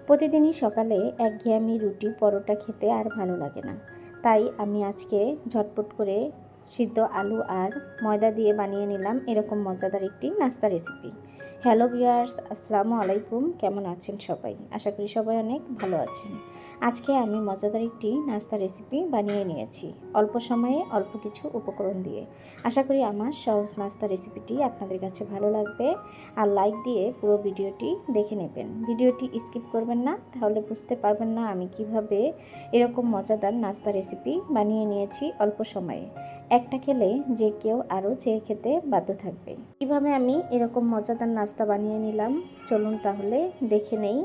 প্রতিদিনই সকালে একঘেয়েমি রুটি পরোটা খেতে আর ভালো লাগে না। তাই আমি আজকে ঝটপট করে সিদ্ধ আলু আর ময়দা দিয়ে বানিয়ে নিলাম এরকম মজাদার একটি নাস্তা রেসিপি। হ্যালো ভিউয়ার্স, আসসালামু আলাইকুম। কেমন আছেন সবাই? আশা করি সবাই অনেক ভালো আছেন। আজকে আমি মজাদার একটি নাস্তা রেসিপি বানিয়ে নিয়েছি অল্প সময়ে অল্প কিছু উপকরণ দিয়ে। আশা করি আমার সহজ নাস্তা রেসিপিটি আপনাদের কাছে ভালো লাগবে। আর লাইক দিয়ে পুরো ভিডিওটি দেখে নেবেন। ভিডিওটি স্কিপ করবেন না, তাহলে বুঝতে পারবেন না আমি কিভাবে এরকম মজাদার নাস্তা রেসিপি বানিয়ে নিয়েছি অল্প সময়ে। একটা খেলে যে কেউ আরও চেয়ে খেতে বাধ্য থাকবে। কিভাবে আমি এরকম মজাদার নাস্তা বানিয়ে নিলাম চলুন তাহলে দেখে নেই।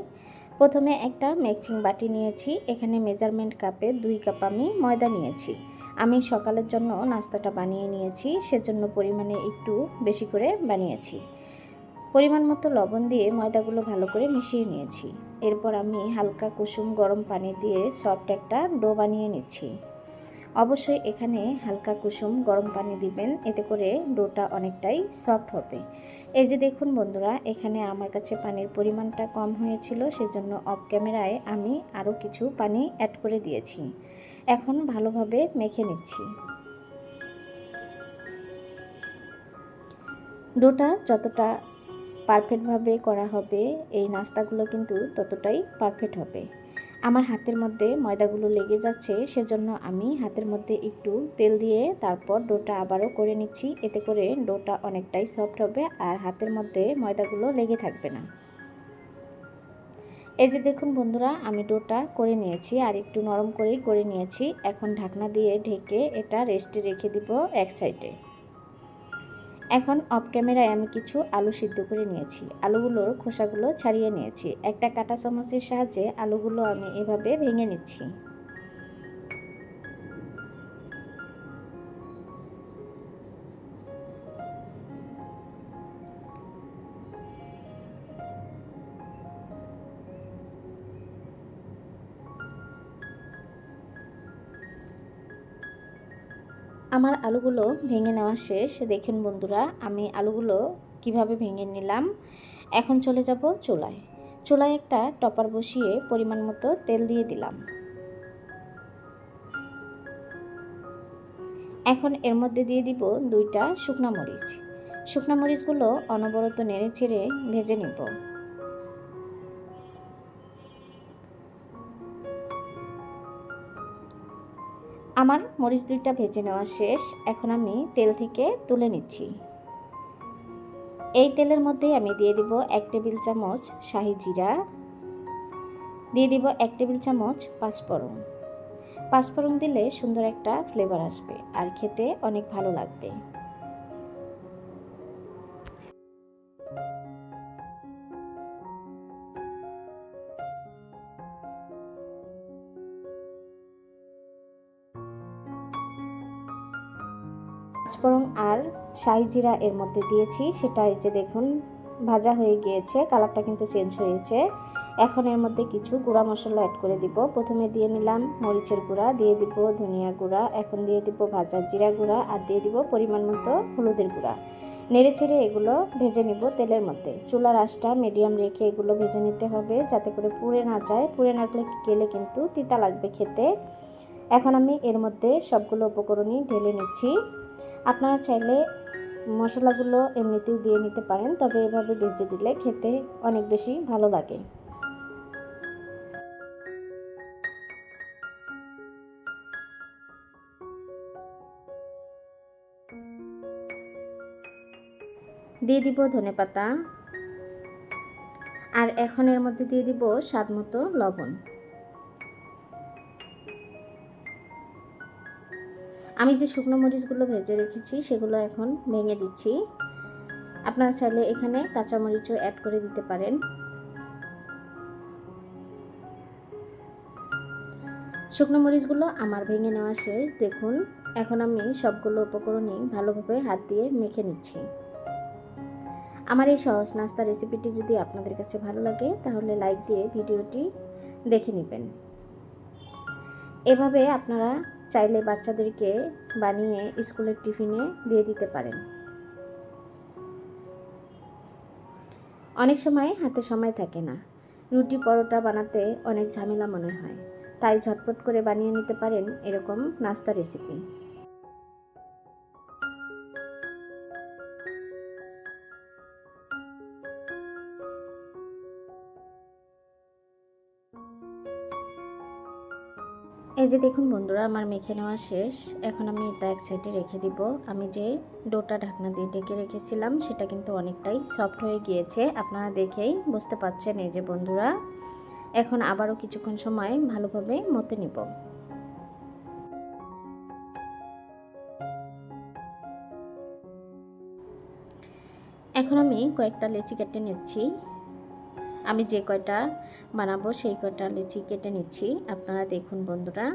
প্রথমে একটা মিক্সিং বাটি নিয়েছি। এখানে মেজারমেন্ট কাপে 2 কাপ আমি ময়দা নিয়েছি। আমি সকালের জন্য নাস্তাটা বানিয়ে নিয়েছি, সেজন্য পরিমাণে একটু বেশি করে বানিয়েছি। পরিমাণ মতো লবণ দিয়ে ময়দাগুলো ভালো করে মিশিয়ে নিয়েছি। এরপর আমি হালকা কুসুম গরম পানি দিয়ে সফট একটা ডো বানিয়ে নিচ্ছি। অবশ্যই এখানে হালকা কুসুম গরম পানি দিবেন, এতে করে ডোটা অনেকটাই সফট হবে। এই যে দেখুন বন্ধুরা, এখানে আমার কাছে পানির পরিমাণটা কম হয়েছিল, সেজন্য অফ ক্যামেরায় আমি আরও কিছু পানি অ্যাড করে দিয়েছি। এখন ভালোভাবে মেখে নিচ্ছি। ডোটা যতটা পারফেক্টভাবে করা হবে এই নাস্তাগুলো কিন্তু ততটাই পারফেক্ট হবে। আমার হাতের মধ্যে ময়দাগুলো লেগে যাচ্ছে, সেজন্য আমি হাতের মধ্যে একটু তেল দিয়ে তারপর ডোটা আবারও করে নিচ্ছি। এতে করে ডোটা অনেকটাই সফট হবে আর হাতের মধ্যে ময়দাগুলো লেগে থাকবে না। এই যে দেখুন বন্ধুরা, আমি ডোটা করে নিয়েছি আর একটু নরম করেই করে নিয়েছি। এখন ঢাকনা দিয়ে ঢেকে এটা রেস্টে রেখে দিব এক সাইডে। এখন অফ ক্যামেরায় আমি কিছু আলু সিদ্ধ করে নিয়েছি। আলুগুলোর খোসাগুলো ছাড়িয়ে নিয়েছি। একটা কাঁটা চামচের সাহায্যে আলুগুলো আমি এভাবে ভেঙে নিচ্ছি। আমার আলুগুলো ভেঙে নেওয়া শেষ। দেখুন বন্ধুরা, আমি আলুগুলো কিভাবে ভেঙে নিলাম। এখন চলে যাব চুলায়। চুলায় একটা টপার বসিয়ে পরিমাণ মতো তেল দিয়ে দিলাম। এখন এর মধ্যে দিয়ে দিব 2টা শুকনো মরিচ। শুকনো মরিচগুলো অনবরত নেড়ে চেড়ে ভেজে নিব। আমার মরিচ 2টা ভেজে নেওয়া শেষ। এখন আমি তেল থেকে তুলে নিচ্ছি। এই তেলের মধ্যে আমি দিয়ে দিব 1 টেবিল চামচ শাহি জিরা, দিয়ে দিব 1 টেবিল চামচ পাঁচফোড়ন। পাঁচফোড়ন দিলে সুন্দর একটা ফ্লেভার আসবে আর খেতে অনেক ভালো লাগবে। পাঁচফোড়ন আর শাহি জিরা এর মধ্যে দিয়েছি, সেটা এই যে দেখুন ভাজা হয়ে গিয়েছে, কালারটা কিন্তু চেঞ্জ হয়েছে। এখন এর মধ্যে কিছু গুঁড়া মশলা অ্যাড করে দিব। প্রথমে দিয়ে নিলাম মরিচের গুঁড়া, দিয়ে দিব ধনিয়া গুঁড়া, এখন দিয়ে দিব ভাজা জিরা গুঁড়া আর দিয়ে দিব পরিমাণ মতো হলুদের গুঁড়া। নেড়ে চেড়ে এগুলো ভেজে নিব তেলের মধ্যে। চুলার আঁচটা মিডিয়াম রেখে এগুলো ভেজে নিতে হবে, যাতে করে পুড়ে না যায়। পুড়ে না গেলে কিন্তু তিতা লাগবে খেতে। এখন আমি এর মধ্যে সবগুলো উপকরণই ঢেলে নিচ্ছি। আপনারা চাইলে মশলাগুলো এমনিতেও দিয়ে নিতে পারেন, তবে এভাবে ভেজে দিলে খেতে অনেক বেশি ভালো লাগে। দিয়ে দিব ধনেপাতা আর এখন এর মধ্যে দিয়ে দিব স্বাদ মতো লবণ। আমি যে শুকনো মরিচগুলো ভেজে রেখেছি সেগুলো এখন ভেঙে দিচ্ছি। আপনারা চাইলে এখানে কাঁচামরিচও অ্যাড করে দিতে পারেন। শুকনো মরিচগুলো আমার ভেঙে নেওয়া শেষ। দেখুন, এখন আমি সবগুলো উপকরণই ভালোভাবে হাত দিয়ে মেখে নিচ্ছি। আমার এই সহজ নাস্তা রেসিপিটি যদি আপনাদের কাছে ভালো লাগে তাহলে লাইক দিয়ে ভিডিওটি দেখে নেবেন। এভাবে আপনারা চাইলে বাচ্চাদেরকে বানিয়ে স্কুলের টিফিনে দিয়ে দিতে পারেন। অনেক সময় হাতে সময় থাকে না, রুটি পরোটা বানাতে অনেক ঝামেলা মনে হয়, তাই ঝটপট করে বানিয়ে নিতে পারেন এরকম নাস্তা রেসিপি। এই যে দেখুন বন্ধুরা, আমার মেখে নেওয়া শেষ। এখন আমি এটা এক সাইডে রেখে দিব। আমি যে ডোটা ঢাকনা দিয়ে ঢেকে রেখেছিলাম সেটা কিন্তু অনেকটাই সফট হয়ে গিয়েছে, আপনারা দেখেই বুঝতে পারছেন। এই যে বন্ধুরা, এখন আবারও কিছুক্ষণ সময় ভালোভাবে মতে নিব। এখন আমি কয়েকটা লেচি কেটে নিচ্ছি। আমি যে কয়টা বানাবো সেই কয়টা লেচি কেটে নিচ্ছি, আপনারা দেখুন বন্ধুরা।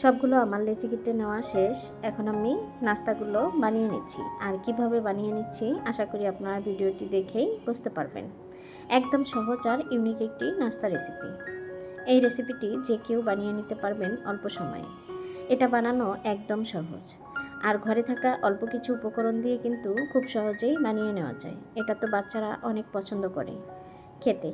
সবগুলো আমার লেচি কেটে নেওয়া শেষ। এখন আমি নাস্তাগুলো বানিয়ে নিচ্ছি। আর কিভাবে বানিয়ে নিচ্ছি আশা করি আপনারা ভিডিওটি দেখেই বুঝতে পারবেন। একদম সহজ আর ইউনিক একটি নাস্তা রেসিপি। এই রেসিপিটি যে কেউ বানিয়ে নিতে পারবেন অল্প সময়ে। এটা বানানো একদম সহজ, আর ঘরে থাকা অল্প কিছু উপকরণ দিয়ে কিন্তু খুব সহজেই বানিয়ে নেওয়া যায়। এটা তো বাচ্চারা অনেক পছন্দ করে খেতে।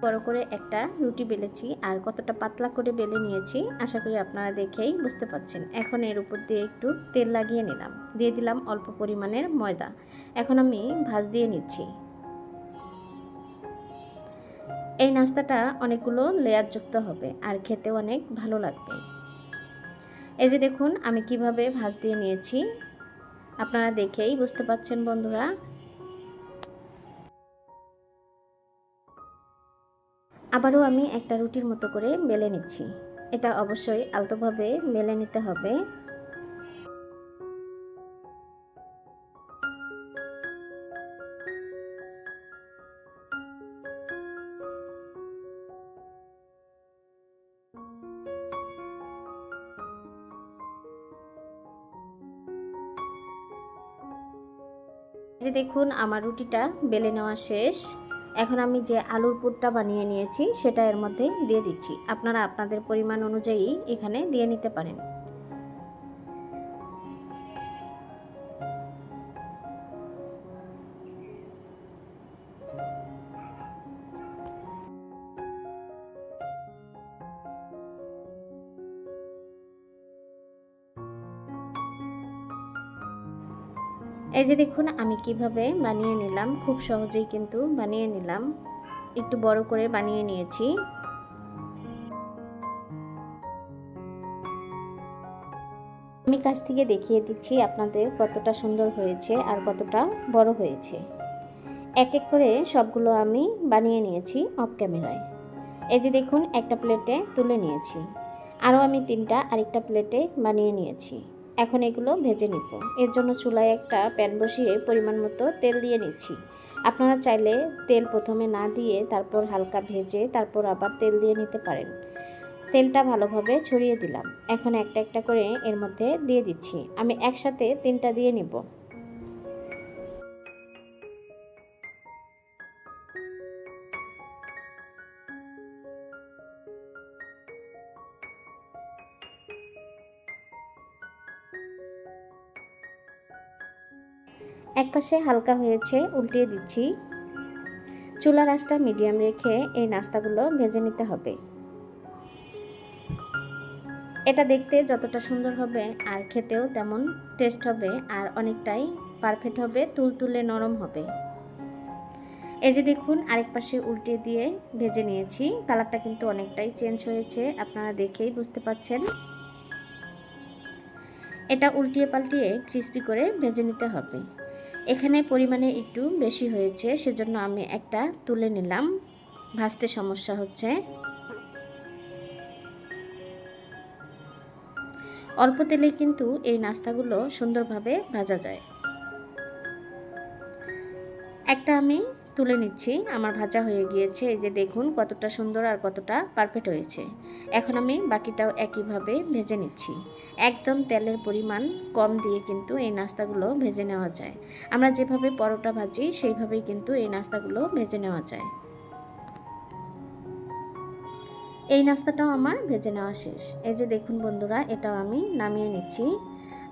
বড় করে একটা রুটি বেলেছি, আর কতটা পাতলা করে বেলে নিয়েছি আশা করি আপনারা দেখেই বুঝতে পারছেন। এখন এর উপর দিয়ে একটু তেল লাগিয়ে নিলাম, দিয়ে দিলাম অল্প পরিমাণের ময়দা। এখন আমি ভাঁজ দিয়ে নিচ্ছি। এই নাস্তাটা অনেকগুলো লেয়ার যুক্ত হবে আর খেতেও অনেক ভালো লাগবে। এই যে দেখুন আমি কিভাবে ভাঁজ দিয়ে নিয়েছি, আপনারা দেখেই বুঝতে পারছেন বন্ধুরা। আবারও আমি একটা রুটির মতো করে বেলে নিচ্ছি। এটা অবশ্যই আলতোভাবে বেলে নিতে হবে। যে দেখুন আমার রুটিটা বেলে নেওয়া শেষ। এখন আমি যে আলুর পুরটা বানিয়ে নিয়েছি সেটা এর মধ্যে দিয়ে দিচ্ছি। আপনারা আপনাদের পরিমাণ অনুযায়ী এখানে দিয়ে নিতে পারেন। এই যে দেখুন আমি কিভাবে বানিয়ে নিলাম, খুব সহজেই কিন্তু বানিয়ে নিলাম। একটু বড় করে বানিয়ে নিয়েছি। আমি কাছ থেকে দেখিয়ে দিচ্ছি আপনাদের কতটা সুন্দর হয়েছে আর কতটা বড় হয়েছে। এক এক করে সবগুলো আমি বানিয়ে নিয়েছি অফ ক্যামেরায়। এই যে দেখুন একটা প্লেটে তুলে নিয়েছি, আরও আমি তিনটা আরেকটা প্লেটে বানিয়ে নিয়েছি। এখন এগুলো ভেজে নিব। এর জন্য চুলায় একটা প্যান বসিয়ে পরিমাণ মতো তেল দিয়ে নিচ্ছি। আপনারা চাইলে তেল প্রথমে না দিয়ে তারপর হালকা ভেজে তারপর আবার তেল দিয়ে নিতে পারেন। তেলটা ভালোভাবে ছড়িয়ে দিলাম। এখন একটা একটা করে এর মধ্যে দিয়ে দিচ্ছি। আমি একসাথে তিনটা দিয়ে নিব। এক পাশে হালকা হয়েছে, উল্টিয়ে দিচ্ছি। চুলার আঁচটা মিডিয়াম রেখে এই নাস্তাগুলো ভেজে নিতে হবে। এটা দেখতে যতটা সুন্দর হবে আর খেতেও তেমন টেস্ট হবে, আর অনেকটাই পারফেক্ট হবে, তুলতুলে নরম হবে। এই যে দেখুন আরেক পাশে উল্টিয়ে দিয়ে ভেজে নিয়েছি। কালারটা কিন্তু অনেকটাই চেঞ্জ হয়েছে, আপনারা দেখেই বুঝতে পাচ্ছেন। এটা উল্টিয়ে পাল্টিয়ে ক্রিস্পি করে ভেজে নিতে হবে। এখানে পরিমাণে একটু বেশি হয়েছে, সেজন্য আমি একটা তুলে নিলাম, ভাজতে সমস্যা হচ্ছে। অল্প তেলে কিন্তু এই নাস্তাগুলো সুন্দরভাবে ভাজা যায়। একটা আমি তুলে নিচ্ছি, আমার ভাজা হয়ে গিয়েছে। এই যে দেখুন কতটা সুন্দর আর কতটা পারফেক্ট হয়েছে। এখন আমি বাকিটাও একইভাবে ভেজে নিচ্ছি। একদম তেলের পরিমাণ কম দিয়ে কিন্তু এই নাস্তাগুলো ভেজে নেওয়া যায়। আমরা যেভাবে পরোটা ভাজি সেইভাবেই কিন্তু এই নাস্তাগুলো ভেজে নেওয়া যায়। এই নাস্তাটাও আমার ভেজে নেওয়া শেষ। এই যে দেখুন বন্ধুরা, এটাও আমি নামিয়ে নিচ্ছি।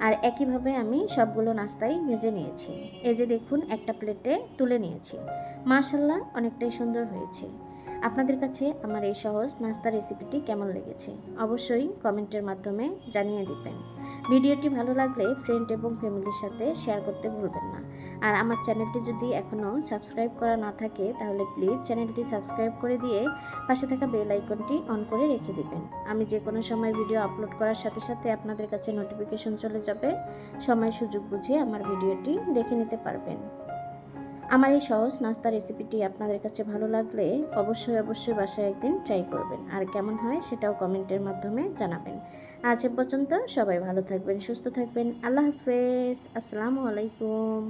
আর একইভাবে আমি সবগুলো নাস্তাই ভেজে নিয়েছি। এই যে দেখুন একটা প্লেটে তুলে নিয়েছি। মাশাআল্লাহ, অনেকটাই সুন্দর হয়েছে। আপনাদের কাছে আমার এই সহজ নাস্তা রেসিপিটি কেমন লেগেছে অবশ্যই কমেন্টের মাধ্যমে জানিয়ে দিবেন। ভিডিওটি ভালো লাগলে ফ্রেন্ড এবং ফ্যামিলির সাথে শেয়ার করতে ভুলবেন না। আর আমার চ্যানেলটি যদি এখনও সাবস্ক্রাইব করা না থাকে তাহলে প্লিজ চ্যানেলটি সাবস্ক্রাইব করে দিয়ে পাশে থাকা বেল আইকনটি অন করে রেখে দিবেন। আমি যে কোনো সময় ভিডিও আপলোড করার সাথে সাথে আপনাদের কাছে নোটিফিকেশন চলে যাবে। সময় সুযোগ বুঝে আমার ভিডিওটি দেখে নিতে পারবেন। আমার এই সহজ নাস্তা রেসিপিটি আপনাদের কাছে ভালো লাগলে অবশ্যই বাসায় একদিন ট্রাই করবেন। আর কেমন হয় সেটাও কমেন্টের মাধ্যমে জানাবেন। আজ এ পর্যন্ত সবাই ভালো থাকবেন, সুস্থ থাকবেন। আল্লাহ হাফেজ। আসসালামু আলাইকুম।